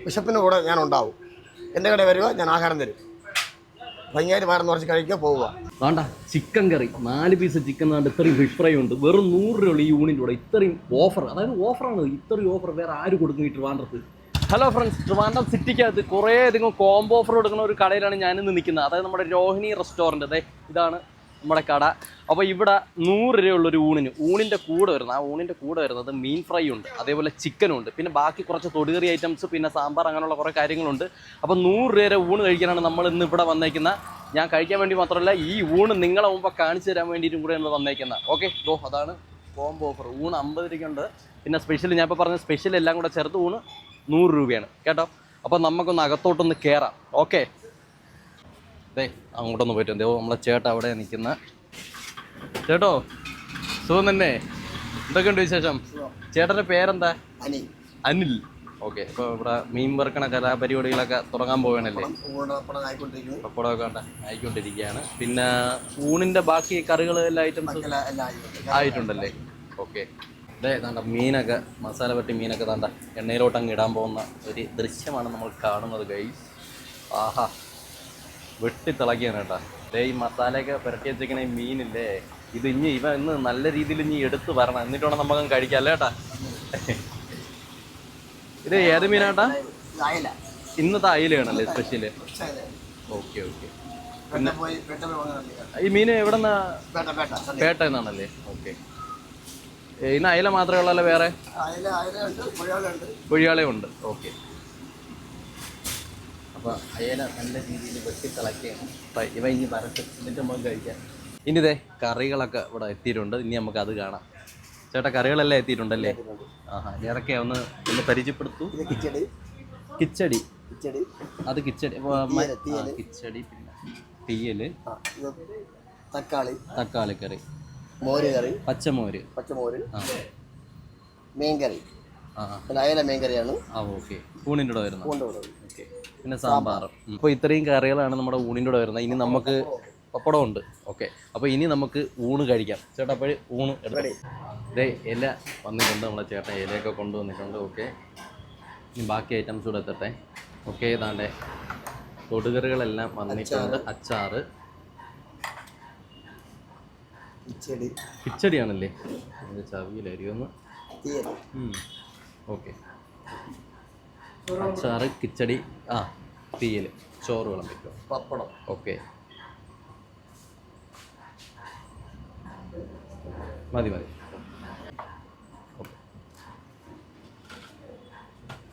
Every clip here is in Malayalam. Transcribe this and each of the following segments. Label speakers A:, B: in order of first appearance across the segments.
A: വിശപ്പിന് കൂടെ ഞാൻ ഉണ്ടാവും. എൻ്റെ കടയിൽ വരിക, ഞാൻ ആഹാരം തരും. ഭംഗിയായിട്ട് വയറ് നിറച്ച് കഴിക്കുക, പോവുക.
B: വേണ്ട ചിക്കൻ കറി 4 പീസ് ചിക്കൻ നാണ്ട് ഇത്രയും ഫിഷ് ഫ്രൈ ഉണ്ട്. വെറും 100 രൂപയുള്ള ഈ യൂണിൻ്റെ കൂടെ ഇത്രയും ഓഫർ, അതായത് ഓഫറാണ്. ഇത്രയും ഓഫർ വേറെ ആര് കൊടുക്കും ഈ ട്രിവാൻഡ്രത്ത്? ഹലോ ഫ്രണ്ട്സ്, ട്രിവാൻഡ്രം സിറ്റിക്കകത്ത് കുറേ അധികം കോംബോ ഓഫർ കൊടുക്കുന്ന ഒരു കടയിലാണ് ഞാനിന്ന് നിൽക്കുന്നത്. അതായത് നമ്മുടെ രോഹിണി റെസ്റ്റോറൻറ്റ്. അതെ, ഇതാണ് നമ്മുടെ കട. അപ്പോൾ ഇവിടെ 100 രൂപയുള്ളൊരു ഊണിൻ്റെ കൂടെ വരുന്നത്, ആ ഊണിൻ്റെ കൂടെ വരുന്നത് മീൻ ഫ്രൈ ഉണ്ട്, അതേപോലെ ചിക്കനും ഉണ്ട്, പിന്നെ ബാക്കി കുറച്ച് തൊടുകറി ഐറ്റംസ്, പിന്നെ സാമ്പാർ, അങ്ങനെയുള്ള കുറേ കാര്യങ്ങളുണ്ട്. അപ്പോൾ 100 രൂപയുടെ ഊണ് കഴിക്കാനാണ് നമ്മൾ ഇന്ന് ഇവിടെ വന്നേക്കുന്നത്. ഞാൻ കഴിക്കാൻ വേണ്ടി മാത്രമല്ല, ഈ ഊണ് നിങ്ങളെ മുമ്പ് കാണിച്ചു തരാൻ വേണ്ടിയിട്ടും കൂടെ ആണ് വന്നേക്കുന്നത്. ഓക്കെ, അതാണ് കോംബോ ഓഫർ. ഊണ് 50 രൂപയ്ക്കുണ്ട്, പിന്നെ സ്പെഷ്യൽ, ഞാൻ ഇപ്പോൾ പറഞ്ഞ സ്പെഷ്യൽ എല്ലാം കൂടെ ചേർത്ത് ഊണ് 100 രൂപയാണ് കേട്ടോ. അപ്പോൾ നമുക്കൊന്ന് അകത്തോട്ടൊന്ന് കയറാം. ഓക്കെ, അതെ, അങ്ങോട്ടൊന്ന് പോയിട്ട് നമ്മളെ ചേട്ടാ അവിടെ നിൽക്കുന്ന ചേട്ടോ, സുഖം തന്നെ? എന്തൊക്കെയുണ്ട് വിശേഷം? ചേട്ടൻ്റെ പേരെന്താ? അനിൽ. ഓക്കെ, അപ്പോൾ ഇവിടെ മീൻ വറുക്കണ കലാപരിപാടികളൊക്കെ തുടങ്ങാൻ പോവുകയാണല്ലേ? പപ്പടമൊക്കെ ആയിക്കൊണ്ടിരിക്കുകയാണ്. പിന്നെ ഊണിൻ്റെ ബാക്കി കറികൾ എല്ലാ ഐറ്റംസും ആയിട്ടുണ്ടല്ലേ? ഓക്കെ, അതെ, താണ്ട മീനൊക്കെ മസാല പറ്റി മീനൊക്കെ താണ്ട എണ്ണയിലോട്ടങ്ങ് ഇടാൻ പോകുന്ന ഒരു ദൃശ്യമാണ് നമ്മൾ കാണുന്നത്. ഗൈസ്, ആഹാ, വെട്ടിത്തിളക്കിയാണ് കേട്ടോ. അതേ, ഈ മസാലയൊക്കെ പുരട്ടി വെച്ചിരിക്കണ ഈ മീനില്ലേ, ഇത് ഇന്ന് നല്ല രീതിയിൽ എടുത്ത് വരണം, എന്നിട്ട് വേണം നമുക്ക് കഴിക്കാം അല്ലേ ഏട്ടാ? ഇത് ഏത് മീനാട്ടാ? ഇന്നത്തെ അയിലയാണല്ലേ സ്പെഷ്യല്? Okay okay. പിന്നെ ഈ മീൻ എവിടെ നിന്നാ? പേട്ട എന്നാണല്ലേ? ഓക്കെ. ഇന്ന് അയില മാത്രമേ ഉള്ളല്ലോ, വേറെ പൊഴിയാളെ ഉണ്ട്? ഓക്കെ. അപ്പോൾ അയല നല്ല രീതിയിൽ വെട്ടിത്തിളക്കുകയാണ്. ഇവ ഇനി വരട്ട്, എന്നിട്ട് നമുക്ക് കഴിക്കാം. ഇനി ഇതേ കറികളൊക്കെ ഇവിടെ എത്തിയിട്ടുണ്ട്. ഇനി നമുക്ക് അത് കാണാം. ചേട്ടാ, കറികളെല്ലാം എത്തിയിട്ടുണ്ടല്ലേ? ആഹാ, ഏതൊക്കെയാ ഒന്ന് പരിചയപ്പെടുത്തു. കിച്ചടി. അത് കിച്ചടി, കിച്ചടി, പിന്നെ തീയല്, തക്കാളി കറി,
A: മോര് കറി, പച്ചമോര്, മീൻകറി, അയല മീൻകറിയാണ്.
B: ഓക്കെ, ഊണിൻ്റെ കൂടെ വരുന്നത്. ഓക്കെ, പിന്നെ സാമ്പാറും. അപ്പോൾ ഇത്രയും കറികളാണ് നമ്മുടെ ഊണിൻ്റെ കൂടെ വരുന്നത്. ഇനി നമുക്ക് പപ്പടം ഉണ്ട്. ഓക്കെ, അപ്പോൾ ഇനി നമുക്ക് ഊണ് കഴിക്കാം. ചേട്ടാ, അപ്പോൾ ഊണ് എടുക്കാം. ഇതേ ഇല വന്നിട്ടുണ്ട്, നമ്മളെ ചേട്ടൻ ഇലയൊക്കെ കൊണ്ടുവന്നിട്ടുണ്ട്. ഓക്കെ, ഇനി ബാക്കി ഐറ്റംസ് കൂടെ എത്തട്ടെ. ഓക്കെ, ഇതാണ്ടേ തൊടുകറികളെല്ലാം വന്നിട്ടുണ്ട്. അച്ചാറ്, കിച്ചടിയാണല്ലേ? ചവിയിലായിരിക്കും. ഓക്കെ, അച്ചാറ്, കിച്ചടി, തീയൽ, ചോറ് വിളമ്പിക്കും, പപ്പടം. ഓക്കെ, മതി. ഓക്കെ,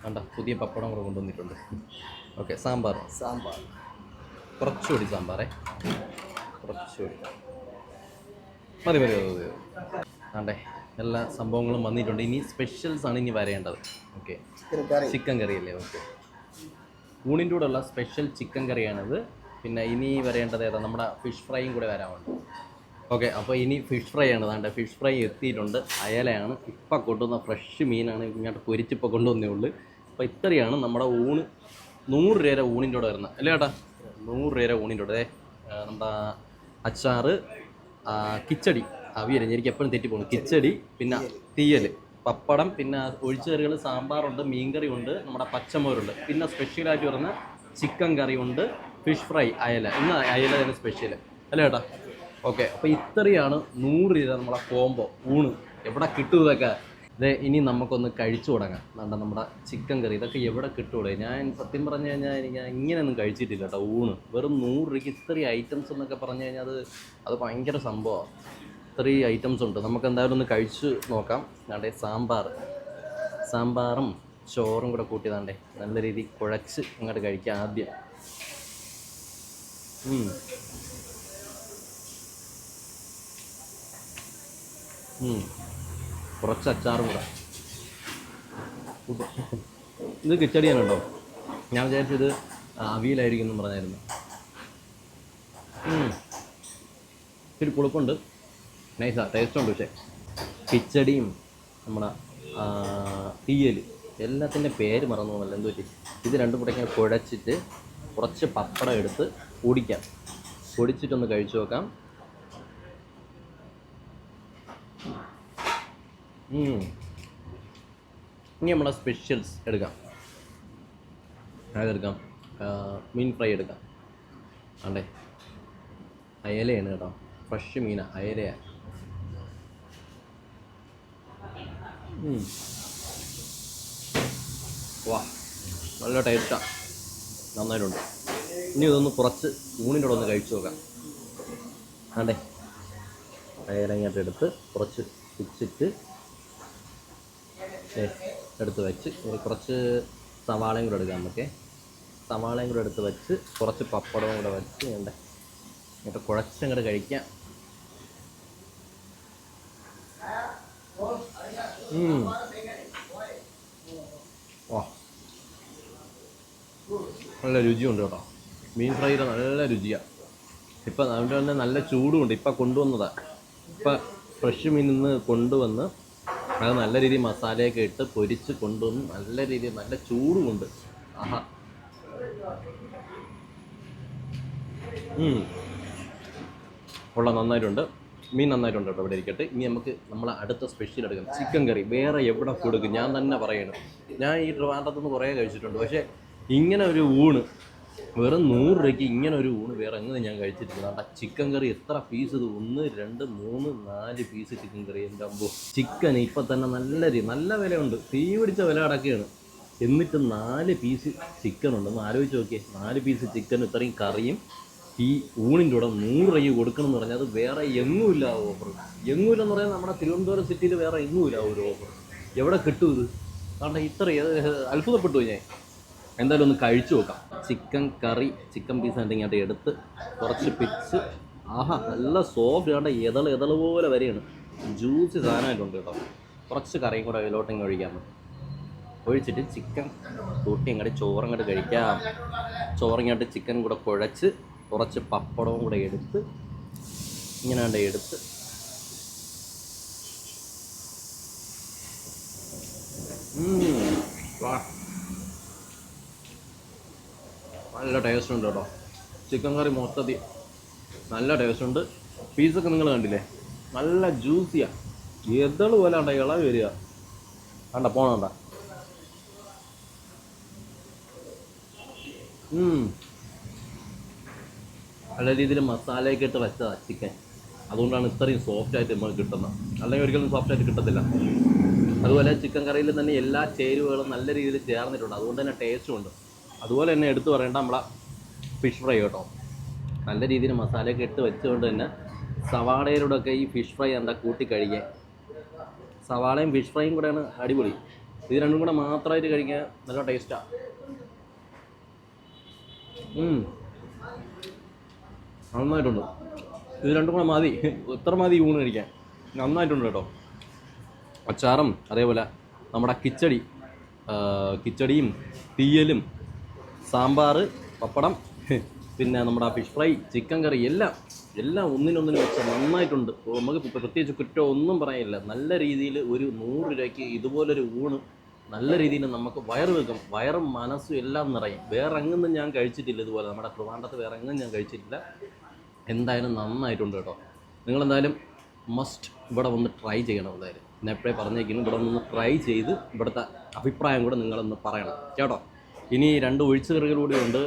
B: വേണ്ട, പുതിയ പപ്പടം കൂടെ കൊണ്ടുവന്നിട്ടുണ്ട്. ഓക്കെ, സാമ്പാർ കുറച്ചുകൂടി സാമ്പാറേ, കുറച്ചുകൂടി മതി. ആണ്ടേ, എല്ലാ സംഭവങ്ങളും വന്നിട്ടുണ്ട്. ഇനി സ്പെഷ്യൽസ് ആണ് ഇനി വരേണ്ടത്. ഓക്കെ, ചിക്കൻ കറിയല്ലേ? ഓക്കെ, ഊണിൻ്റെ കൂടെ ഉള്ള സ്പെഷ്യൽ ചിക്കൻ കറിയാണിത്. പിന്നെ ഇനി വരേണ്ടത് ഏതാ? നമ്മുടെ ഫിഷ് ഫ്രൈയും കൂടെ വരാനുണ്ട്. ഓക്കെ, അപ്പോൾ ഇനി ഫിഷ് ഫ്രൈ ആണ്. താണ്ട ഫിഷ് ഫ്രൈ എത്തിയിട്ടുണ്ട്. അയലയാണ് ഇപ്പം കൊണ്ടുവന്ന ഫ്രഷ് മീനാണ്, ഇങ്ങോട്ട് പൊരിച്ചിപ്പോൾ കൊണ്ടുവന്നേ ഉള്ളൂ. അപ്പോൾ ഇത്രയാണ് നമ്മുടെ ഊണ്. 100 രൂപ ഊണിൻ്റെ കൂടെ വരുന്നത് അല്ലേ ഏട്ടാ? 100 രൂപ ഊണിൻ്റെ കൂടെ നമ്മുടെ അച്ചാറ്, കിച്ചടി, അവിയൽ, എനിക്ക് എപ്പോഴും തെറ്റിപ്പോകുന്നു, കിച്ചടി, പിന്നെ തീയൽ, പപ്പടം, പിന്നെ ഒഴിച്ചു കറികൾ, സാമ്പാറുണ്ട്, മീൻകറി ഉണ്ട്, നമ്മുടെ പച്ചമോരുണ്ട്, പിന്നെ സ്പെഷ്യലായിട്ട് വരുന്ന ചിക്കൻ കറി ഉണ്ട്, ഫിഷ് ഫ്രൈ, അയല. ഇന്ന് അയല തന്നെ സ്പെഷ്യൽ അല്ലേ ഏട്ടാ? ഓക്കെ, അപ്പോൾ ഇത്രയാണ് 100 രൂപ നമ്മളെ കോംബോ ഊണ്. എവിടെ കിട്ടും ഇതൊക്കെ? ഇതേ, ഇനി നമുക്കൊന്ന് കഴിച്ചു തുടങ്ങാം. നമ്മുടെ ചിക്കൻ കറി, ഇതൊക്കെ എവിടെ കിട്ടൂടെ? ഞാൻ സത്യം പറഞ്ഞു കഴിഞ്ഞാൽ എനിക്ക് ഇങ്ങനെയൊന്നും കഴിച്ചിട്ടില്ല കേട്ടോ. ഊണ് വെറും 100 രൂപയ്ക്ക് ഇത്രയും ഐറ്റംസ് എന്നൊക്കെ പറഞ്ഞു കഴിഞ്ഞാൽ അത് ഭയങ്കര സംഭവമാണ്. ഇത്രയും ഐറ്റംസ് ഉണ്ട്. നമുക്ക് എന്തായാലും ഒന്ന് കഴിച്ച് നോക്കാം. അതെ, സാമ്പാറും ചോറും കൂടെ കൂട്ടിയതാണ്ടേ നല്ല രീതിയിൽ കുഴച്ച് ഇങ്ങോട്ട് കഴിക്കാം ആദ്യം. കുറച്ച് അച്ചാറും കൂടെ. ഇത് കിച്ചടിയാണ് കേട്ടോ. ഞാൻ വിചാരിച്ചത് അവിയലായിരിക്കും എന്ന് പറഞ്ഞായിരുന്നു. ഇത്തിരി പുളിപ്പുണ്ട്, നൈസാണ്, ടേസ്റ്റുണ്ട്. പക്ഷേ കിച്ചടിയും നമ്മുടെ തീയൽ എല്ലാത്തിൻ്റെ പേര് മറന്നു പോകുന്നല്ലോ, എന്ത് പറ്റി? ഇത് രണ്ടും കൂടെ ഇങ്ങനെ കുഴച്ചിട്ട് കുറച്ച് പപ്പടം എടുത്ത് പൊടിച്ചിട്ടൊന്ന് കഴിച്ചു നോക്കാം. ഇനി നമ്മളെ സ്പെഷ്യൽസ് എടുക്കാം. അതെടുക്കാം. മീൻ ഫ്രൈ എടുക്കാം. അതെ, അയലയാണ് കേട്ടോ, ഫ്രഷ് മീനാണ്, അയലയാണ്. വാ, നല്ല ടേസ്റ്റാണ്, നന്നായിട്ടുണ്ട്. ഇനി ഇതൊന്ന് കുറച്ച് ഊണിൻ്റെ കൂടെ ഒന്ന് കഴിച്ചു നോക്കാം. അതെ, അയലങ്ങോട്ട് എടുത്ത് കുറച്ച് പിച്ചിട്ട് എടുത്ത് വെച്ച് കുറച്ച് സവാളയും കൂടെ എടുക്കാം നമുക്ക്. സവാളയും കൂടെ എടുത്ത് വെച്ച് കുറച്ച് പപ്പടവും കൂടെ വെച്ച് എന്നിട്ട് കുഴച്ചങ്ങോട്ട് കഴിക്കാം. ഓ, നല്ല രുചിയുണ്ട് കേട്ടോ, മീൻ ഫ്രൈയുടെ നല്ല രുചിയാണ്. ഇപ്പം അതുകൊണ്ട് തന്നെ നല്ല ചൂടുമുണ്ട്. ഇപ്പം കൊണ്ടുവന്നതാണ്, ഇപ്പം ഫ്രഷ് മീൻ നിന്ന് കൊണ്ടുവന്ന് അത് നല്ല രീതിയിൽ മസാലയൊക്കെ ഇട്ട് പൊരിച്ച് കൊണ്ടുവന്ന് നല്ല രീതിയിൽ നല്ല ചൂടുമുണ്ട്. ആഹാ, കൊള്ളാം, നന്നായിട്ടുണ്ട്. മീൻ നന്നായിട്ടുണ്ട് കേട്ടോ. ഇവിടെ ഇരിക്കട്ടെ. ഇനി നമുക്ക് നമ്മളെ അടുത്ത സ്പെഷ്യൽ എടുക്കാം, ചിക്കൻ കറി. വേറെ എവിടെ കൊടുക്കും, ഞാൻ തന്നെ പറയണം. ഞാൻ ഈ ട്രിവാൻഡ്രത്തുനിന്ന് കുറേ കഴിച്ചിട്ടുണ്ട്, പക്ഷേ ഇങ്ങനെ ഒരു ഊണ് വെറും 100 രൂപയ്ക്ക് ഇങ്ങനെ ഒരു ഊണ് വേറെ എങ്ങനെ ഞാൻ കഴിച്ചിട്ടില്ല. ആ ചിക്കൻ കറി എത്ര പീസ് ഇത്, 1 2 3 4 പീസ് ചിക്കൻ കറി. എൻ്റെ അമ്പോ, ചിക്കൻ ഇപ്പം തന്നെ നല്ല വിലയുണ്ട്, തീ പിടിച്ച വില അടക്കുകയാണ്. എന്നിട്ട് 4 പീസ് ചിക്കൻ ഉണ്ടെന്ന് ആലോചിച്ച് നോക്കിയേ. 4 പീസ് ചിക്കൻ ഇത്രയും കറിയും ഈ ഊണിൻ്റെ കൂടെ 100 രൂപ കൊടുക്കണം എന്ന് പറഞ്ഞാൽ അത് വേറെ എങ്ങുമില്ല ഓഫർ. എങ്ങുമില്ലെന്ന് പറഞ്ഞാൽ നമ്മുടെ തിരുവനന്തപുരം സിറ്റിയിൽ വേറെ എങ്ങുമില്ല ഒരു ഓഫർ. എവിടെ കിട്ടും ഇത്? കാരണം ഇത്ര അത്ഭുതപ്പെട്ടു ഞാൻ. എന്തായാലും ഒന്ന് കഴിച്ചു നോക്കാം. ചിക്കൻ കറി, ചിക്കൻ പീസ് എന്തെങ്കിലും എടുത്ത് കുറച്ച് പിച്ച്, ആഹാ, നല്ല സോഫ്റ്റ്. കണ്ട എതള് പോലെ വരെയാണ്, ജ്യൂസി സാധനമായിട്ടുണ്ട് കേട്ടോ. കുറച്ച് കറിയും കൂടെ അതിലോട്ടങ്ങ് ഒഴിക്കാൻ പറ്റും. ഒഴിച്ചിട്ട് ചിക്കൻ കൂട്ടി അങ്ങോട്ട് ചോറങ്ങോട്ട് കഴിക്കാം. ചോറിങ്ങോട്ട് ചിക്കൻ കൂടെ കുഴച്ച് കുറച്ച് പപ്പടവും കൂടെ എടുത്ത് ഇങ്ങനെ എടുത്ത് നല്ല ടേസ്റ്റ് ഉണ്ട് കേട്ടോ. ചിക്കൻ കറി മൊത്തത്തിൽ നല്ല ടേസ്റ്റ് ഉണ്ട്. പീസൊക്കെ നിങ്ങൾ കണ്ടില്ലേ, നല്ല ജ്യൂസിയാണ്, എതള് പോലെ കണ്ട ഇളവ് വരിക. കണ്ട പോണണ്ട. നല്ല രീതിയിൽ മസാലയൊക്കെ ഇട്ട് വെച്ചതാണ് ചിക്കൻ, അതുകൊണ്ടാണ് ഇത്രയും സോഫ്റ്റായിട്ട് നമുക്ക് കിട്ടുന്നത്. അല്ലെങ്കിൽ ഒരിക്കലും സോഫ്റ്റായിട്ട് കിട്ടത്തില്ല. അതുപോലെ ചിക്കൻ കറിയിൽ തന്നെ എല്ലാ ചേരുവകളും നല്ല രീതിയിൽ ചേർന്നിട്ടുണ്ട്, അതുകൊണ്ട് തന്നെ ടേസ്റ്റും ഉണ്ട്. അതുപോലെ തന്നെ എടുത്തു പറയേണ്ട നമ്മളെ ഫിഷ് ഫ്രൈ കേട്ടോ, നല്ല രീതിയിൽ മസാലയൊക്കെ ഇട്ട് വെച്ചുകൊണ്ട് തന്നെ സവാളയിലൂടെയൊക്കെ ഈ ഫിഷ് ഫ്രൈ കൂട്ടി കഴിക്കാൻ. സവാളയും ഫിഷ് ഫ്രൈയും കൂടെയാണ് അടിപൊളി. ഇത് രണ്ടും കൂടെ മാത്രമായിട്ട് കഴിക്കാൻ നല്ല ടേസ്റ്റാണ്. നന്നായിട്ടുണ്ട്. ഇത് രണ്ടും കൂടെ മതി, എത്ര മതി ഊണ് കഴിക്കാൻ. നന്നായിട്ടുണ്ട് കേട്ടോ. അച്ചാറും അതേപോലെ നമ്മുടെ കിച്ചടിയും തീയലും സാമ്പാർ, പപ്പടം, പിന്നെ നമ്മുടെ ഫിഷ് ഫ്രൈ, ചിക്കൻ കറി എല്ലാം ഒന്നിനൊന്നിന് വെച്ച് നന്നായിട്ടുണ്ട്. നമുക്ക് പ്രത്യേകിച്ച് കുറ്റം ഒന്നും പറയാനില്ല. നല്ല രീതിയിൽ ഒരു 100 രൂപയ്ക്ക് ഇതുപോലൊരു ഊണ് നല്ല രീതിയിൽ നമുക്ക് വയറ് വെക്കും, വയറും മനസ്സും എല്ലാം നിറയും. വേറെ എങ്ങൊന്നും ഞാൻ കഴിച്ചിട്ടില്ല ഇതുപോലെ, നമ്മുടെ ട്രിവാൻഡ്രത്ത് വേറെ എങ്ങും ഞാൻ കഴിച്ചിട്ടില്ല. എന്തായാലും നന്നായിട്ടുണ്ട് കേട്ടോ. നിങ്ങളെന്തായാലും മസ്റ്റ് ഇവിടെ വന്ന് ട്രൈ ചെയ്യണം. എന്തായാലും ഞാൻ എപ്പോഴേ പറഞ്ഞേക്കുന്നു, ഇവിടെ ഒന്ന് ട്രൈ ചെയ്ത് ഇവിടുത്തെ അഭിപ്രായം കൂടെ നിങ്ങളൊന്ന് പറയണം കേട്ടോ. ഇനി 2 ഒഴിച്ചു കറികൾ കൂടി ഉണ്ട്,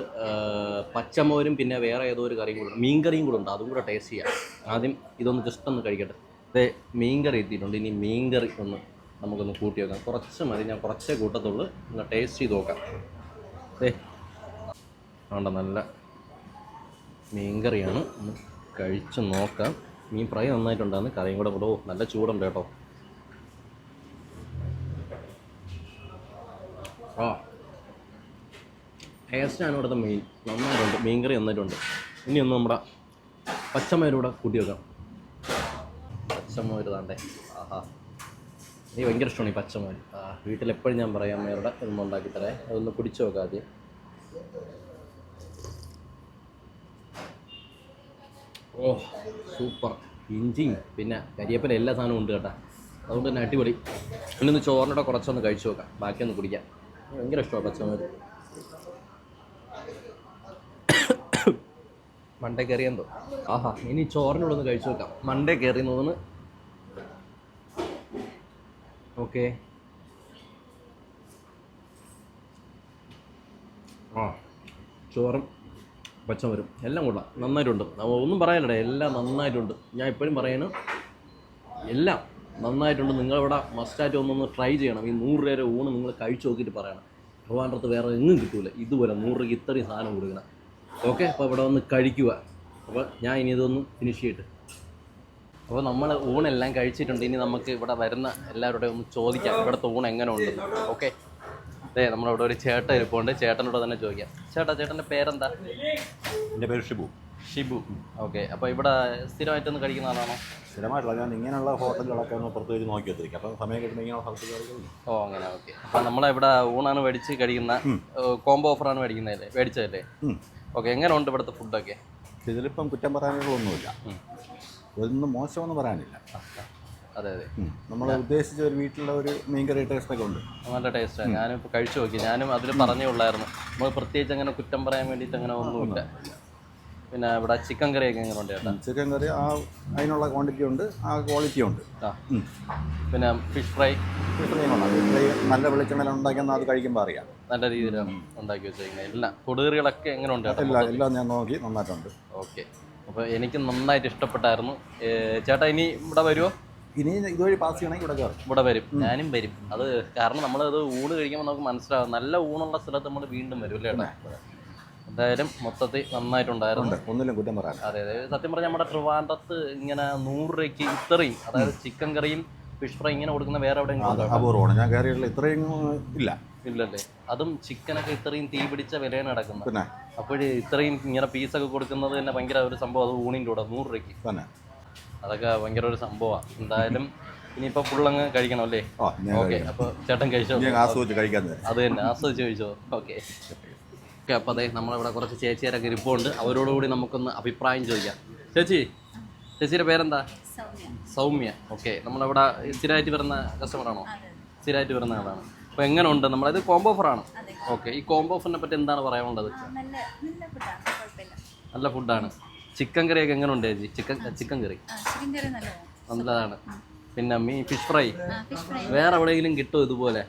B: പച്ചമോരും പിന്നെ വേറെ ഏതോ ഒരു കറിയും കൂടെ, മീൻ കറിയും കൂടെ ഉണ്ട്, അതും കൂടെ ടേസ്റ്റ് ചെയ്യാം. ആദ്യം ഇതൊന്ന് ജസ്റ്റ് ഒന്ന് കഴിക്കട്ടെ. അതെ, മീൻ കറി എത്തിയിട്ടുണ്ട്. ഇനി മീൻ കറി ഒന്ന് നമുക്കൊന്ന് കൂട്ടി വെക്കാം. കുറച്ച് മതി, ഞാൻ കുറച്ചേ കൂട്ടത്തുള്ളൂ. ഒന്ന് ടേസ്റ്റ് ചെയ്ത് നോക്കാം. വേണ്ട, നല്ല മീൻ കറിയാണ്, ഒന്ന് കഴിച്ച് നോക്കാം. മീൻ ഫ്രൈ നന്നായിട്ടുണ്ടാകുന്നു, കറിയും കൂടെ കൂടെ. നല്ല ചൂടുണ്ട് കേട്ടോ. ടേസ്റ്റാണ് ഇവിടുത്തെ മെയിൻ. നന്നായിട്ടുണ്ട്, മീൻ കറി നന്നായിട്ടുണ്ട്. ഇനി ഒന്ന് നമ്മുടെ പച്ചമോരൂടെ കൂട്ടി വെക്കാം. പച്ചമോര് താണ്ടേ, ആഹാ, എനിക്ക് ഭയങ്കര ഇഷ്ടമാണ് ഈ പച്ചമോര്. വീട്ടിലെപ്പോഴും ഞാൻ പറയാം അമ്മയോടെ ഒന്ന് ഉണ്ടാക്കിത്തരേ. അതൊന്ന് കുടിച്ച് നോക്കാം ആദ്യം. ഓ, സൂപ്പർ. ഇഞ്ചിയും പിന്നെ കരിയേപ്പില എല്ലാ സാധനവും ഉണ്ട് കേട്ടോ, അതുകൊണ്ട് തന്നെ അടിപൊളി. ഇന്നൊന്ന് ചോറിനോടെ കുറച്ചൊന്ന് കഴിച്ചു നോക്കാം, ബാക്കിയൊന്ന് കുടിക്കാം. ഭയങ്കര ഇഷ്ടമാണ് പച്ചമോര്. മണ്ടേ കയറിയെന്തോ, ആഹാ. ഇനി ചോറിനോട് ഒന്ന് കഴിച്ചു നോക്കാം. മണ്ടേ കയറിയെന്നോന്ന്. ഓക്കെ, ചോറും പച്ചമരും എല്ലാം കൊള്ളാം, നന്നായിട്ടുണ്ട്. ഒന്നും പറയാനില്ല, എല്ലാം നന്നായിട്ടുണ്ട്. ഞാൻ ഇപ്പോഴും പറയുന്നു, എല്ലാം നന്നായിട്ടുണ്ട്. നിങ്ങളിവിടെ മസ്റ്റായിട്ട് ഒന്നൊന്ന് ട്രൈ ചെയ്യണം. ഈ 100 രൂപയുടെ ഊണ് നിങ്ങൾ കഴിച്ച് നോക്കിയിട്ട് പറയണം. ട്രിവാൻഡ്രത്ത് വേറെ എങ്ങും കിട്ടൂല ഇതുപോലെ 100 രൂപയ്ക്ക് ഇത്രയും സാധനം കൊടുക്കണം. ഓക്കെ, അപ്പോൾ ഇവിടെ വന്ന് കഴിക്കുക. അപ്പോൾ ഞാൻ ഇനി ഇതൊന്ന് ഫിനിഷ് ചെയ്തിട്ട്, അപ്പോൾ നമ്മൾ ഊണെല്ലാം കഴിച്ചിട്ടുണ്ട്. ഇനി നമുക്ക് ഇവിടെ വരുന്ന എല്ലാവരുടെയും ഒന്ന് ചോദിക്കാം ഇവിടുത്തെ ഊണ് എങ്ങനെ ഉണ്ട്. ഓക്കെ, അതെ, നമ്മളിവിടെ ഒരു ചേട്ടൻ ഇരിപ്പുണ്ട്. ചേട്ടനോട് തന്നെ ചോദിക്കാം. ചേട്ടൻ്റെ പേരെന്താ?
C: എൻ്റെ പേര് ഷിബു.
B: ഷിബു. ഓക്കെ, അപ്പോൾ ഇവിടെ സ്ഥിരമായിട്ടൊന്ന് കഴിക്കുന്ന ആളാണോ?
C: സ്ഥിരമായിട്ടുള്ള ഞാൻ ഇങ്ങനെയുള്ള ഹോട്ടലുകളൊക്കെ ഒന്ന് പുറത്തേക്ക് നോക്കി വെച്ചിരിക്കും. അപ്പോൾ സമയം കിട്ടുമ്പോൾ ഇങ്ങനെയുള്ള സ്ഥലത്ത് കഴിക്കും.
B: ഓ, അങ്ങനെ. ഓക്കെ, അപ്പോൾ നമ്മളിവിടെ ഊണാണ് മേടിച്ച് കഴിക്കുന്ന, കോംബോ ഓഫറാണ് മേടിക്കുന്നതല്ലേ, മേടിച്ചതല്ലേ? ഓക്കെ, എങ്ങനെ ഉണ്ട് ഇവിടുത്തെ ഫുഡൊക്കെ?
C: ഇതിലിപ്പം കുറ്റം പറയാനുള്ളതൊന്നുമില്ല, ഒന്നും മോശമെന്ന് പറയാനില്ല.
B: അതെ അതെ,
C: നമ്മൾ ഉദ്ദേശിച്ച ഒരു വീട്ടിലുള്ള ഒരു മീൻകറി ടേസ്റ്റൊക്കെ ഉണ്ട്.
B: നല്ല ടേസ്റ്റാണ്. ഞാനും ഇപ്പോൾ കഴിച്ചു നോക്കി. ഞാനും അതിൽ പറഞ്ഞേ ഉള്ളായിരുന്നു, നമ്മൾ പ്രത്യേകിച്ച് അങ്ങനെ കുറ്റം പറയാൻ വേണ്ടിയിട്ട് അങ്ങനെ ഒന്നുമില്ല. പിന്നെ ഇവിടെ ചിക്കൻ കറിയൊക്കെ എങ്ങനെ ഉണ്ട് ചേട്ടാ?
C: ചിക്കൻ കറി അതിനുള്ള ക്വാണ്ടിറ്റി ഉണ്ട്, ആ ക്വാളിറ്റി ഉണ്ട്.
B: പിന്നെ ഫിഷ് ഫ്രൈ
C: നല്ല വെളിച്ചെണ്ണ ഉണ്ടാക്കിയെന്നാൽ അത് കഴിക്കുമ്പോൾ അറിയാം.
B: നല്ല രീതിയിലാണ് ഉണ്ടാക്കി വെച്ചിരിക്കുന്നത്. എല്ലാം പൊടികറികളൊക്കെ എങ്ങനെ ഉണ്ട്?
C: എല്ലാം ഞാൻ നോക്കി നന്നായിട്ടുണ്ട്.
B: ഓക്കെ, അപ്പോൾ എനിക്ക് നന്നായിട്ട് ഇഷ്ടപ്പെട്ടായിരുന്നു. ചേട്ടാ ഇനി ഇവിടെ വരുമോ?
C: ഇനി ഇതുവഴി പാസ് ചെയ്യണമെങ്കിൽ ഇവിടെ കയറും.
B: ഇവിടെ വരും, ഞാനും വരും. അത് കാരണം നമ്മളത് ഊണ് കഴിക്കുമ്പോൾ നമുക്ക് മനസ്സിലാവും, നല്ല ഊണുള്ള സ്ഥലത്ത് നമ്മൾ വീണ്ടും വരും അല്ലേ ചേട്ടാ? എന്തായാലും മൊത്തത്തിൽ നന്നായിട്ടുണ്ടായിരുന്നു,
C: ഒന്നിലും കുറ്റം പറയാൻ.
B: അതെ അതെ, സത്യം പറഞ്ഞാൽ നമ്മുടെ ട്രിവാൻഡ്രത്ത് ഇങ്ങനെ 100 രൂപയ്ക്ക് ഇത്രയും, അതായത് ചിക്കൻ കറിയും ഫിഷ് ഫ്രൈ ഇങ്ങനെ കൊടുക്കുന്ന വേറെ എവിടെയെങ്കിലും
C: അപൂർവമാണ്. ഞാൻ കയറിയുള്ള ഇത്രയും
B: ഇല്ലല്ലേ? അതും ചിക്കനൊക്കെ ഇത്രയും തീ പിടിച്ച വിലയാണ് കിടക്കുന്നത്.
C: പിന്നെ
B: അപ്പോഴേ ഇത്രയും ഇങ്ങനെ പീസൊക്കെ കൊടുക്കുന്നത് തന്നെ ഭയങ്കര ഒരു സംഭവം. അത് ഊണിൻ്റെ കൂടെ 100 രൂപയ്ക്ക്
C: തന്നെ
B: അതൊക്കെ ഭയങ്കര ഒരു സംഭവമാണ്. എന്തായാലും ഇനിയിപ്പോൾ ഫുള്ളങ്ങ് കഴിക്കണം അല്ലേ? ഓക്കെ, അപ്പോൾ ചേട്ടൻ കഴിച്ചോ?
C: ആസ്വദിച്ച് കഴിക്കാൻ
B: അത് തന്നെ, ആസ്വദിച്ച് കഴിച്ചോ? ഓക്കെ ഓക്കെ, അപ്പോൾ അതെ, നമ്മളിവിടെ കുറച്ച് ചേച്ചിയാരൊക്കെ ഇരിപ്പുണ്ട്. അവരോടുകൂടി നമുക്കൊന്ന് അഭിപ്രായം ചോദിക്കാം. ചേച്ചിയുടെ പേരെന്താ? സൗമ്യ. ഓക്കെ, നമ്മളിവിടെ സ്ഥിരമായിട്ട് വരുന്ന കസ്റ്റമറാണോ? സ്ഥിരമായിട്ട് വരുന്ന ആളാണ്. അപ്പോൾ എങ്ങനെ ഉണ്ട്? നമ്മളത് കോംബോ ഓഫറാണ്. ഓക്കെ, ഈ കോംബോ ഓഫറിനെ പറ്റി എന്താണ് പറയാനുള്ളത്? നല്ല ഫുഡാണ്. ചിക്കൻ കറിയൊക്കെ എങ്ങനെ ഉണ്ട് ചേച്ചി? ചിക്കൻ കറി നല്ലതാണ്. പിന്നെ ഫിഷ് ഫ്രൈ വേറെ എവിടെയെങ്കിലും കിട്ടുമോ ഇതുപോലെ?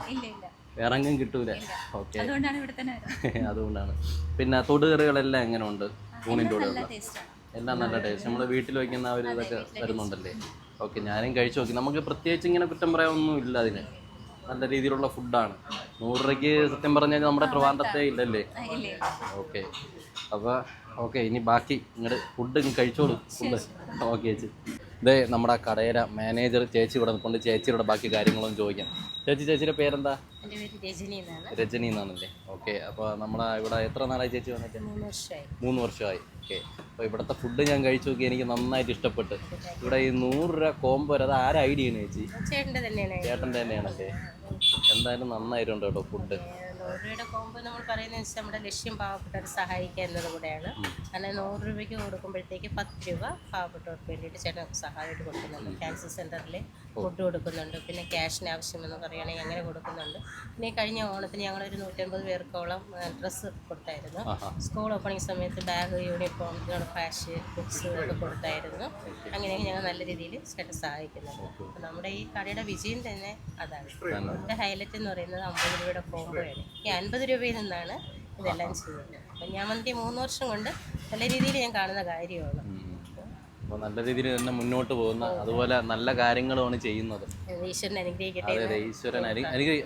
B: വേറെ എങ്കിലും കിട്ടൂല. ഓക്കെ, അതുകൊണ്ടാണ്. പിന്നെ തൊടുകറികളെല്ലാം എങ്ങനെ ഉണ്ട്? ഊണിൻ്റെ കൂടെ എല്ലാം നല്ല ടേസ്റ്റ്. നമ്മൾ വീട്ടിൽ വയ്ക്കുന്ന ആ ഒരു ഇതൊക്കെ വരുന്നുണ്ടല്ലേ? ഓക്കെ, ഞാനും കഴിച്ചു നോക്കി. നമുക്ക് പ്രത്യേകിച്ച് ഇങ്ങനെ കുറ്റം പറയാനൊന്നും ഇല്ല, അതിന് നല്ല രീതിയിലുള്ള ഫുഡാണ്. 100 രൂപയ്ക്ക് സത്യം പറഞ്ഞാൽ നമ്മുടെ ട്രിവാൻഡ്രത്തെ ഇല്ലല്ലേ? ഓക്കെ, അപ്പോൾ ഓക്കെ, ഇനി ബാക്കി ഇങ്ങോട്ട് ഫുഡ് കഴിച്ചോളൂ. ഫുഡ് ഓക്കെ ചേച്ചി. ഇതേ നമ്മുടെ കടയിലെ മാനേജർ ചേച്ചി ഇവിടെ നിൽക്കൊണ്ട്. ചേച്ചിയുടെ ബാക്കി കാര്യങ്ങളൊന്നും ചോദിക്കാം. ചേച്ചിയുടെ പേരെന്താ? രജനി എന്നാണല്ലേ? ഓക്കെ, അപ്പോൾ നമ്മളെ ഇവിടെ എത്ര നാളായി ചേച്ചി വന്നിട്ട്? 3 വർഷമായി. ഓക്കെ, അപ്പോൾ ഇവിടുത്തെ ഫുഡ് ഞാൻ കഴിച്ചു നോക്കി, എനിക്ക് നന്നായിട്ട് ഇഷ്ടപ്പെട്ട്. ഇവിടെ ഈ 100 രൂപ കോംബോ അത് ആരെ ഐഡിയ ആണ് ചേച്ചി? ചേട്ടൻ്റെ തന്നെയാണല്ലേ? എന്തായാലും നന്നായിട്ടുണ്ട് കേട്ടോ ഫുഡ്.
D: 100 രൂപയുടെ കോംബോ നമ്മൾ പറയുന്നത് വെച്ചാൽ നമ്മുടെ ലക്ഷ്യം പാവപ്പെട്ടവരെ സഹായിക്കുക എന്നത് കൂടെയാണ്. കാരണം 100 രൂപയ്ക്ക് കൊടുക്കുമ്പോഴത്തേക്ക് 10 രൂപ പാവപ്പെട്ടവർക്ക് വേണ്ടിയിട്ട് ചേട്ടൻ സഹായമായിട്ട് കൊടുക്കുന്നുണ്ട്. ക്യാൻസർ സെൻ്ററിൽ ഫുഡ് കൊടുക്കുന്നുണ്ട്. പിന്നെ ക്യാഷിന് ആവശ്യമെന്ന് പറയുകയാണെങ്കിൽ അങ്ങനെ കൊടുക്കുന്നുണ്ട്. പിന്നെ കഴിഞ്ഞ ഓണത്തിന് ഞങ്ങളൊരു 150 പേർക്കോളം ഡ്രസ്സ് കൊടുത്തായിരുന്നു. സ്കൂൾ ഓപ്പണിംഗ് സമയത്ത് ബാഗ്, യൂണിഫോം, ക്യാഷ്, ബുക്സ് ഒക്കെ കൊടുത്തായിരുന്നു. അങ്ങനെയൊക്കെ ഞങ്ങൾ നല്ല രീതിയിൽ ചേട്ടൻ സഹായിക്കുന്നുണ്ട്. അപ്പോൾ നമ്മുടെ ഈ കടയുടെ വിജയം തന്നെ അതാണ്. എൻ്റെ ഹൈലൈറ്റ് എന്ന് പറയുന്നത് 50 രൂപയുടെ കോംബോയാണ്. ഈ 50 രൂപയിൽ നിന്നാണ് ഇതെല്ലാം ചെയ്യുന്നത്. അപ്പം ഞാൻ വന്നിട്ട് 3 വർഷം കൊണ്ട് നല്ല രീതിയിൽ ഞാൻ കാണുന്ന കാര്യമാണ്.
B: അപ്പോൾ നല്ല രീതിയിൽ തന്നെ മുന്നോട്ട് പോകുന്ന, അതുപോലെ നല്ല കാര്യങ്ങളുമാണ് ചെയ്യുന്നത്.
D: ഈശ്വരൻ അനുഗ്രഹിക്കട്ടെ.
B: അതെ, ഈശ്വരൻ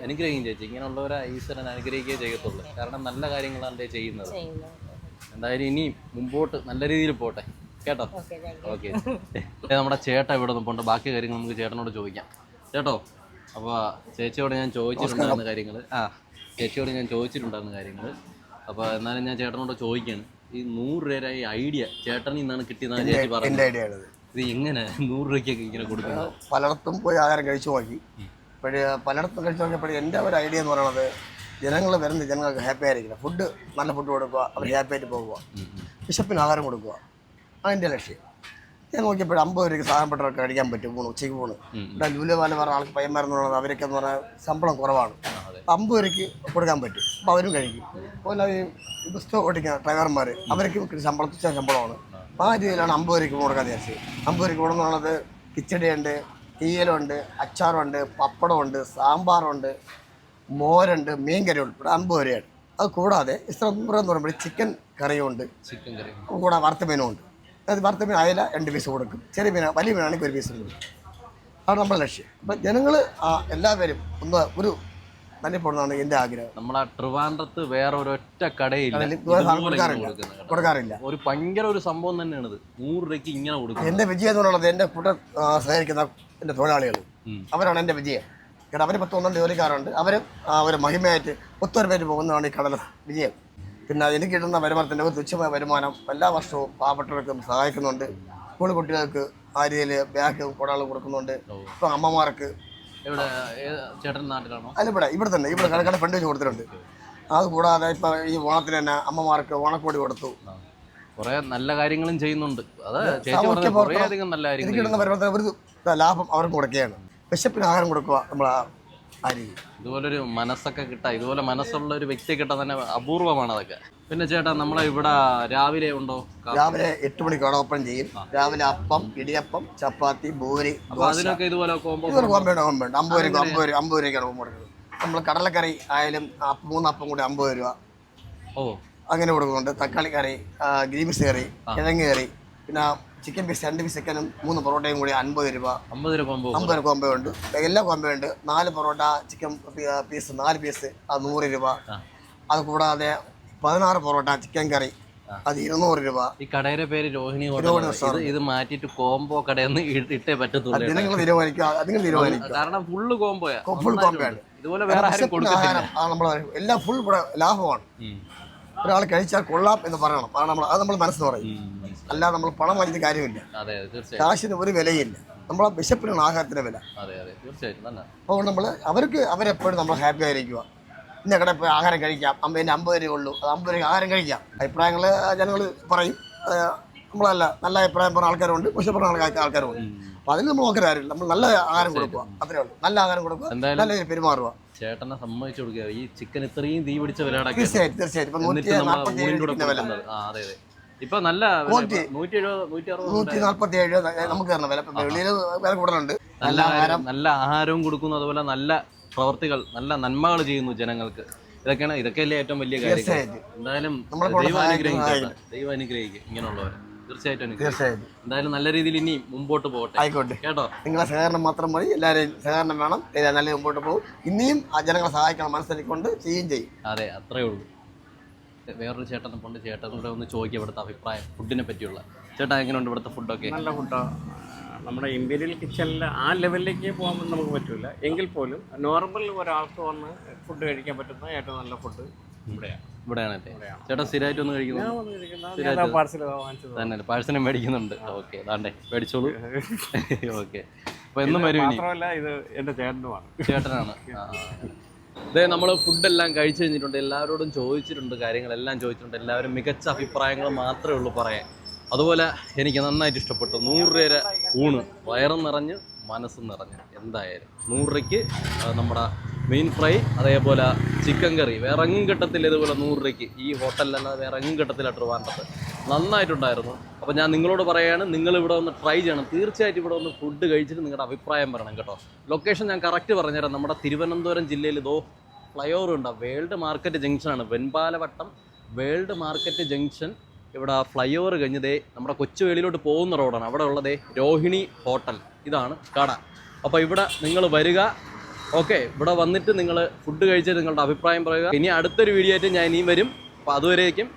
B: അനുഗ്രഹിക്കും ചേച്ചി. ഇങ്ങനെയുള്ളവരെ ഈശ്വരൻ അനുഗ്രഹിക്കുകയേ ചെയ്യത്തുള്ളൂ. കാരണം നല്ല കാര്യങ്ങളാണ് ചെയ്യുന്നത്. എന്തായാലും ഇനി മുമ്പോട്ട് നല്ല രീതിയിൽ പോട്ടെ കേട്ടോ? ഓക്കെ, നമ്മുടെ ചേട്ടൻ ഇവിടെ നിൽപ്പുണ്ട്. ബാക്കി കാര്യങ്ങൾ നമുക്ക് ചേട്ടനോട് ചോദിക്കാം. ചേട്ടോ, അപ്പോൾ ചേച്ചിയോട് ഞാൻ ചോദിച്ചിട്ടുണ്ടായിരുന്ന കാര്യങ്ങൾ അപ്പോൾ എന്നാലും ഞാൻ ചേട്ടനോട് ചോദിക്കുകയാണ്. ഈ 100 രൂപ ഈ ഐഡിയ ചേട്ടനിൽ നിന്നാണ് കിട്ടിയതാണ് ചേച്ചി പറഞ്ഞത്. ഇത് എങ്ങനെ 100 രൂപയ്ക്കൊക്കെ ഇങ്ങനെ കൊടുക്കുന്നത്?
A: പലയിടത്തും പോയി ആഹാരം കഴിച്ചു നോക്കി. പലയിടത്തും കഴിച്ചു നോക്കിയപ്പോഴും എൻ്റെ ഒരു ഐഡിയ എന്ന് പറയുന്നത്, ജനങ്ങൾക്ക് ഹാപ്പി ആയിരിക്കില്ല. നല്ല ഫുഡ് കൊടുക്കുക, അവർ ഹാപ്പി ആയിട്ട് പോകുക, വിശപ്പിന് ആഹാരം കൊടുക്കുക, അതിൻ്റെ ലക്ഷ്യം. ഞാൻ നോക്കിയപ്പോൾ 50 രൂപയ്ക്ക് സാധനപ്പെട്ടവർക്ക് കഴിക്കാൻ പറ്റും. ഉച്ചയ്ക്ക് പോണ് ഇവിടെ ലൂലവാല പറഞ്ഞ ആൾക്ക് പയ്യന്മാരെന്ന് പറയുന്നത് അവരൊക്കെ എന്ന് പറഞ്ഞാൽ ശമ്പളം കുറവാണ്. 50 രൂപയ്ക്ക് കൊടുക്കാൻ പറ്റും. അപ്പോൾ അവരും കഴിക്കും. അതുപോലെ ഈ ബസ് ഓടിക്കുന്ന ഡ്രൈവർമാർ, അവർക്ക് ശമ്പളമാണ്. ആ രീതിയിലാണ് 50 രൂപയ്ക്ക് കൊടുക്കാൻ വിചാരിച്ചത്. 50 രൂപയ്ക്ക് കൊടുക്കുന്നത് കിച്ചടിയുണ്ട്, തീയലുണ്ട്, അച്ചാറുണ്ട്, പപ്പടമുണ്ട്, സാമ്പാറുണ്ട്, മോരുണ്ട്, മീൻകറി ഉൾപ്പെടെ 50 രൂപയാണ്. അത് കൂടാതെ ഇസ്രാമ്പുറം എന്ന് പറയുമ്പോൾ ചിക്കൻ കറിയുണ്ട്,
B: ചിക്കൻ കറി
A: കൂടാതെ വറുത്ത മീനും ഉണ്ട്. അതായത് വറുത്ത മീൻ അയല 2 പീസ് കൊടുക്കും, ചെറിയ മീൻ വലിയ മീനാണെങ്കിൽ 1 പീസ് കൊടുക്കും. അതാണ് നമ്മുടെ ലക്ഷ്യം. അപ്പം ജനങ്ങൾ എല്ലാവരും ഒരു നല്ല പോകുന്നതാണ് എൻ്റെ ആഗ്രഹം.
B: നമ്മളെ ട്രിവാൻഡ്രത്ത് വേറെ ഒരൊറ്റ കടയില്ല
A: കൊടുക്കാറില്ല.
B: ഒരു ഭയങ്കര ഒരു സംഭവം തന്നെയാണിത്. 100 രൂപയ്ക്ക് ഇങ്ങനെ കൊടുക്കും.
A: എൻ്റെ വിജയം എന്ന് പറയുന്നത് എൻ്റെ കൂടെ സഹകരിക്കുന്ന എൻ്റെ തൊഴിലാളികൾ, അവരാണ് എൻ്റെ വിജയം. കാരണം അവർ 10-12 ജോലിക്കാരുണ്ട്. അവർ മഹിമയായിട്ട് ഒത്തൊരുമയായിട്ട് പോകുന്നതാണ് ഈ കടല വിജയം. പിന്നെ എനിക്ക് കിട്ടുന്ന വരുമാനത്തിൻ്റെ ഒരു തുച്ഛമായ വരുമാനം എല്ലാ വർഷവും പാവപ്പെട്ടവർക്കും സഹായിക്കുന്നുണ്ട്. സ്കൂൾ കുട്ടികൾക്ക് ആ രീതിയിൽ ബാഗ് കുടകൾ കൊടുക്കുന്നുണ്ട്. ഇപ്പം അമ്മമാർക്ക്
B: ചേട്ടൻ നാട്ടിലാണോ?
A: അല്ല, ഇവിടെ തന്നെ കടക്കട ഫണ്ട് വെച്ച് കൊടുത്തിട്ടുണ്ട്. അത് കൂടാതെ ഇപ്പം ഈ ഓണത്തിന് തന്നെ അമ്മമാർക്ക് ഓണക്കോടി കൊടുത്തു.
B: കുറേ നല്ല കാര്യങ്ങളും ചെയ്യുന്നുണ്ട്. അത് ചേച്ചി പറഞ്ഞ കുറേയധികം നല്ല കാര്യങ്ങൾ.
A: എനിക്ക് കിട്ടുന്ന വരുമാനത്തിന് ഒരു ലാഭം അവർക്ക് കൊടുക്കുകയാണ്. വിശപ്പിന് ആഹാരം കൊടുക്കുക നമ്മൾ ആ രീതി.
B: ഇതുപോലൊരു മനസ്സൊക്കെ കിട്ടുക, ഇതുപോലെ മനസ്സുള്ള ഒരു വ്യക്തിയെ കിട്ടാൻ തന്നെ അപൂർവമാണ് അതൊക്കെ. പിന്നെ ചേട്ടാ നമ്മളെ ഇവിടെ രാവിലെ ഉണ്ടോ?
A: രാവിലെ 8 മണിക്ക് അവിടെ ഓപ്പൺ ചെയ്യും. രാവിലെ അപ്പം, ഇടിയപ്പം, ചപ്പാത്തി, പൂരി.
B: അതിനൊക്കെ ഇതുപോലെ കോമ്പോ
A: 50 രൂപയ്ക്കാണ് കോമ്പോ കൊടുക്കുന്നത്. നമ്മൾ കടലക്കറി ആയാലും 3 അപ്പം കൂടി 50 രൂപ അങ്ങനെ കൊടുക്കുന്നുണ്ട്. തക്കാളി കറി, ഗ്രീൻ പീസ് കറി, കിഴങ്ങ് കറി, പിന്നെ ചിക്കൻ പീസ് 2 പീസ് ചിക്കനും 3 പൊറോട്ടയും കൂടി 50 രൂപ.
B: 50 രൂപ
A: കോമ്പോ ഉണ്ട്. എല്ലാ കോമ്പോ ഉണ്ട്. 4 പൊറോട്ട ചിക്കൻ പീസ് 4 പീസ് അത് 100 രൂപ. അത് കൂടാതെ 16 പൊറോട്ട ചിക്കൻ കറി അത് 200 രൂപ.
B: ഈ കടയുടെ പേര് രോഹിണി ഹോട്ടൽ. ഇത് മാറ്റിയിട്ട് കോംബോ കടയെന്ന് ഇട്ടേ പറ്റത്തുള്ളൂ.
A: നിങ്ങൾ തീരുമാനിക്കുക.
B: കാരണം ഫുള്ള് കോംബോയാണ്. ഇതുപോലെ
A: വേറെ ആരും കൊടുക്കില്ല. എല്ലാം ഫുൾ ലാഭമാണ്. ഒരാൾ കഴിച്ചാൽ കൊള്ളാം എന്ന് പറയണം. അത് നമ്മൾ മനസ്സിന് പറയും. അല്ലാതെ നമ്മൾ പണം വാങ്ങിച്ച കാര്യമില്ല. കാശിന് ഒരു വിലയില്ല. നമ്മളെ വിശപ്പിനാണ് ആഹാരത്തിന് വില. അപ്പോൾ അവരെപ്പോഴും നമ്മൾ ഹാപ്പി ആയിരിക്കുക. ഇന്ന കട പോയി ആഹാരം കഴിക്കാം, 50 രൂപ ഉള്ളൂ, അത് 50 രൂപ ആഹാരം കഴിക്കാം. അഭിപ്രായങ്ങൾ ജനങ്ങൾ പറയും. നമ്മളല്ല നല്ല അഭിപ്രായം പറഞ്ഞ ആൾക്കാരുണ്ട്, വിശപ്പെടുന്ന ആൾക്കാരുണ്ട്. അപ്പോൾ അതിന് നമ്മൾ നോക്കാൻ കാര്യമില്ല. നമ്മൾ നല്ല ആഹാരം കൊടുക്കുക, അത്രേ ഉള്ളൂ. നല്ല ആഹാരം കൊടുക്കുക, നല്ല പെരുമാറുക.
B: ചേട്ടനെ സമ്മതിച്ചു കൊടുക്കുക. ഈ ചിക്കൻ ഇത്രയും തീ പിടിച്ച വില
A: തീർച്ചയായിട്ടും. ഇപ്പൊ 147
B: ഇപ്പൊ നല്ല
A: 147 നമുക്ക് തരണം വില. വെളിയിൽ വില കൂടുതലുണ്ട്.
B: നല്ല ആഹാരവും കൊടുക്കുന്നു, അതുപോലെ നല്ല പ്രവർത്തികൾ, നല്ല നന്മകൾ ചെയ്യുന്നു ജനങ്ങൾക്ക്. ഇതൊക്കെയല്ലേ ഏറ്റവും വലിയ കാര്യം. എന്തായാലും ദൈവം അനുഗ്രഹിക്കും ഇങ്ങനെയുള്ളവരെ. തീർച്ചയായിട്ടും എന്തായാലും നല്ല രീതിയിൽ ഇനി മുമ്പോട്ട് പോകട്ടെ.
A: ആയിക്കോട്ടെ കേട്ടോ. നിങ്ങളെ സഹകരണം മാത്രം മതി. എല്ലാവരെയും സഹകരണം വേണം. നല്ല മുമ്പോട്ട് പോകും. ഇനിയും ആ ജനങ്ങളെ സഹായിക്കണം, മനസ്സിലാക്കിക്കൊണ്ട് ചെയ്യും.
B: അതെ, അത്രേ ഉള്ളൂ. വേറൊരു ചേട്ടനെ കൊണ്ട് ചേട്ടനോട് ഒന്ന് ചോദിക്കുക ഇവിടുത്തെ അഭിപ്രായം ഫുഡിനെ പറ്റിയുള്ള. ചേട്ടാ എങ്ങനെയുണ്ട് ഇവിടുത്തെ ഫുഡൊക്കെ?
E: നല്ല ഫുഡാണ്. നമ്മുടെ ഇമ്പീരിയൽ കിച്ചണിൽ ആ ലെവലിലേക്ക് പോകാൻ നമുക്ക് പറ്റില്ല. എങ്കിൽ പോലും നോർമൽ ഒരാൾക്ക് വന്ന് ഫുഡ് കഴിക്കാൻ പറ്റുന്ന ഏറ്റവും നല്ല ഫുഡ്
B: ഇവിടെയാണല്ലേ? ചേട്ടാ സ്ഥിരമായിട്ട് ഒന്ന് കഴിക്കുന്നു? പാഴ്സലും മേടിക്കുന്നുണ്ട്. ഓക്കെ, അതാണ്ടേ മേടിച്ചോളൂ. ഓക്കെ, അപ്പൊ എന്നും വരും.
E: മാത്രമല്ല ഇത് എൻ്റെ
B: ചേട്ടനാണ്. അതെ, നമ്മൾ ഫുഡെല്ലാം കഴിച്ചു കഴിഞ്ഞിട്ടുണ്ട്. എല്ലാവരോടും ചോദിച്ചിട്ടുണ്ട്, കാര്യങ്ങളെല്ലാം ചോദിച്ചിട്ടുണ്ട്. എല്ലാവരും മികച്ച അഭിപ്രായങ്ങൾ മാത്രമേ ഉള്ളൂ പറയാൻ. അതുപോലെ എനിക്ക് നന്നായിട്ട് ഇഷ്ടപ്പെട്ടു. 100 രൂപ ഊണ്, വയറും നിറഞ്ഞ് മനസ്സും നിറഞ്ഞ്. എന്തായാലും 100 രൂപയ്ക്ക് നമ്മുടെ മീൻ ഫ്രൈ, അതേപോലെ ചിക്കൻ കറി വേറെ എങ്ങും കിട്ടത്തില്ല. ഇതുപോലെ 100 രൂപയ്ക്ക് ഈ ഹോട്ടലിലല്ലാതെ വേറെ എങ്ങും കിട്ടത്തില്ല ട്രിവാൻഡ്രത്ത്. നന്നായിട്ടുണ്ടായിരുന്നു. അപ്പോൾ ഞാൻ നിങ്ങളോട് പറയുകയാണ്, നിങ്ങൾ ഇവിടെ ഒന്ന് ട്രൈ ചെയ്യണം. തീർച്ചയായിട്ടും ഇവിടെ ഒന്ന് ഫുഡ് കഴിച്ചിട്ട് നിങ്ങളുടെ അഭിപ്രായം പറയണം കേട്ടോ. ലൊക്കേഷൻ ഞാൻ കറക്റ്റ് പറഞ്ഞുതരാം. നമ്മുടെ തിരുവനന്തപുരം ജില്ലയിൽ ഫ്ലൈ ഓവർ ഉണ്ട്. വേൾഡ് മാർക്കറ്റ് ജംഗ്ഷനാണ്. Venpalavattom world market junction. ഇവിടെ ഫ്ലൈ ഓവർ കഴിഞ്ഞതേ നമ്മുടെ കൊച്ചുവേളിയിലോട്ട് പോകുന്ന റോഡാണ്. അവിടെ ഉള്ളതേ രോഹിണി ഹോട്ടൽ. ഇതാണ് കട. അപ്പോൾ ഇവിടെ നിങ്ങൾ വരിക. ഓക്കെ, ഇവിടെ വന്നിട്ട് നിങ്ങൾ ഫുഡ് കഴിച്ച് നിങ്ങളുടെ അഭിപ്രായം പറയുക. ഇനി അടുത്തൊരു വീഡിയോ ആയിട്ട് ഞാൻ ഇനിയും വരും. അപ്പോൾ അതുവരേക്കും